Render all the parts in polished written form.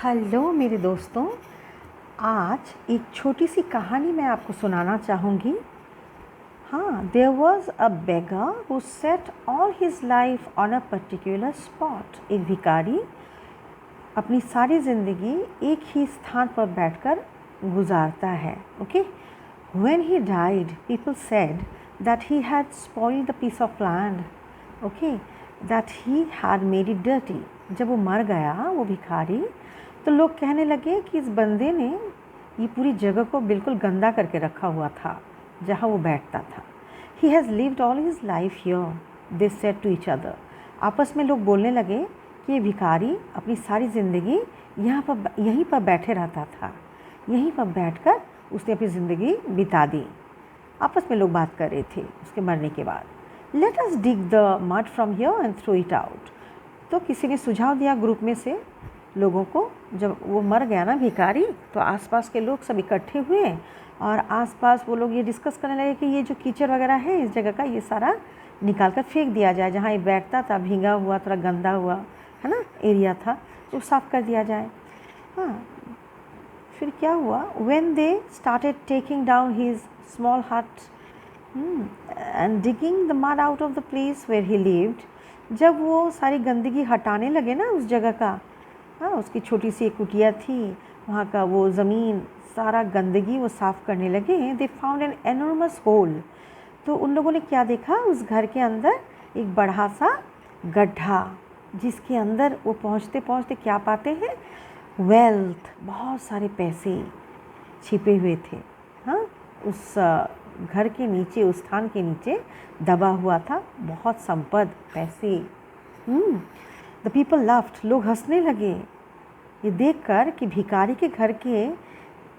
Hello मेरे दोस्तों, आज एक छोटी सी कहानी मैं आपको सुनाना चाहूँगी। हाँ, there was a beggar who set all his life on a particular spot. एक भिखारी अपनी सारी ज़िंदगी एक ही स्थान पर बैठकर गुजारता है। Okay, when he died people said that he had spoiled the piece of land, okay, that he had made it dirty. जब वो मर गया वो भिखारी, तो लोग कहने लगे कि इस बंदे ने ये पूरी जगह को बिल्कुल गंदा करके रखा हुआ था जहाँ वो बैठता था। He has lived all his life here, they said to each other. आपस में लोग बोलने लगे कि ये भिखारी अपनी सारी ज़िंदगी यहीं पर बैठे रहता था, यहीं पर बैठकर उसने अपनी ज़िंदगी बिता दी। आपस में लोग बात कर रहे थे उसके मरने के बाद। Let us dig the mud from here and throw it out. तो किसी ने सुझाव दिया ग्रुप में से लोगों को। जब वो मर गया ना भिखारी, तो आसपास के लोग सब इकट्ठे हुए और आसपास वो लोग ये डिस्कस करने लगे कि ये जो कीचड़ वगैरह है इस जगह का, ये सारा निकाल कर फेंक दिया जाए। जहाँ ये बैठता था भीगा हुआ, थोड़ा गंदा हुआ है ना एरिया था, तो साफ़ कर दिया जाए। हाँ, फिर क्या हुआ? When they started taking down his small hut and digging the mud out of the place where he lived, जब वो सारी गंदगी हटाने लगे ना उस जगह का, हाँ, उसकी छोटी सी एक कुटिया थी, वहाँ का वो ज़मीन सारा गंदगी वो साफ़ करने लगे। They found an enormous hole. तो उन लोगों ने क्या देखा? उस घर के अंदर एक बड़ा सा गड्ढा, जिसके अंदर वो पहुँचते पहुँचते क्या पाते हैं? वेल्थ, बहुत सारे पैसे छिपे हुए थे। हाँ, उस घर के नीचे, उस स्थान के नीचे दबा हुआ था बहुत संपद, पैसे। द पीपल लाफ्ड, लोग हंसने लगे ये देखकर कि भिखारी के घर के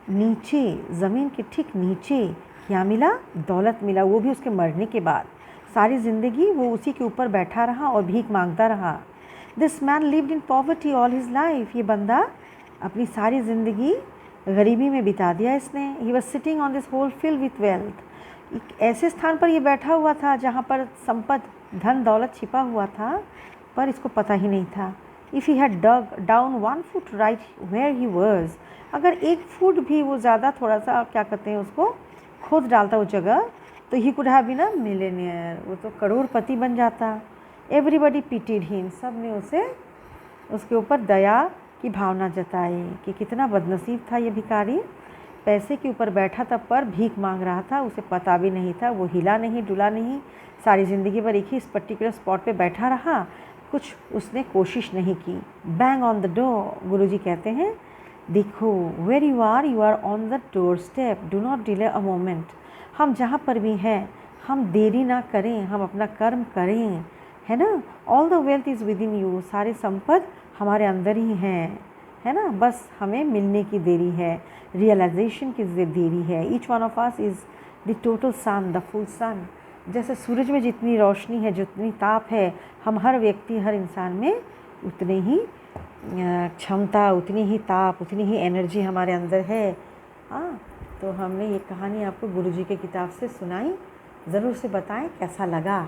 नीचे, ज़मीन के ठीक नीचे क्या मिला? दौलत मिला, वो भी उसके मरने के बाद। सारी ज़िंदगी वो उसी के ऊपर बैठा रहा और भीख मांगता रहा। This man lived in poverty all his life. ये बंदा अपनी सारी ज़िंदगी गरीबी में बिता दिया इसने। He was sitting on this hole filled with wealth. एक ऐसे स्थान पर ये बैठा हुआ था जहाँ पर संपत्ति, धन दौलत छिपा हुआ था, पर इसको पता ही नहीं था। If he had dug down 1 foot right where he was, अगर 1 फुट भी वो ज़्यादा थोड़ा सा क्या कहते हैं उसको खोद डालता उस जगह, तो he could have been a millionaire, वो तो करोड़पति बन जाता। एवरीबडी पिटीड हिम, सब ने उसके ऊपर दया की भावना जताई कि कितना बदनसीब था ये भिखारी। पैसे के ऊपर बैठा था पर भीख मांग रहा था, उसे पता भी नहीं था। वो हिला नहीं, डुला नहीं, सारी ज़िंदगी भर एक ही इस पर्टिकुलर स्पॉट पे बैठा रहा, कुछ उसने कोशिश नहीं की। बैंग ऑन द डोर, गुरुजी कहते हैं, देखो where you are on the doorstep, do not delay a moment. हम जहाँ पर भी हैं, हम देरी ना करें, हम अपना कर्म करें, है ना। All the wealth is with in you, सारे संपद हमारे अंदर ही हैं, है ना। बस हमें मिलने की देरी है, रियलाइजेशन की देरी है। Each one of us is the total sun, the full sun. जैसे सूरज में जितनी रोशनी है, जितनी ताप है, हम हर व्यक्ति, हर इंसान में उतनी ही क्षमता, उतनी ही ताप, उतनी ही एनर्जी हमारे अंदर है। हाँ, तो हमने ये कहानी आपको गुरुजी के किताब से सुनाई। ज़रूर से बताएं कैसा लगा।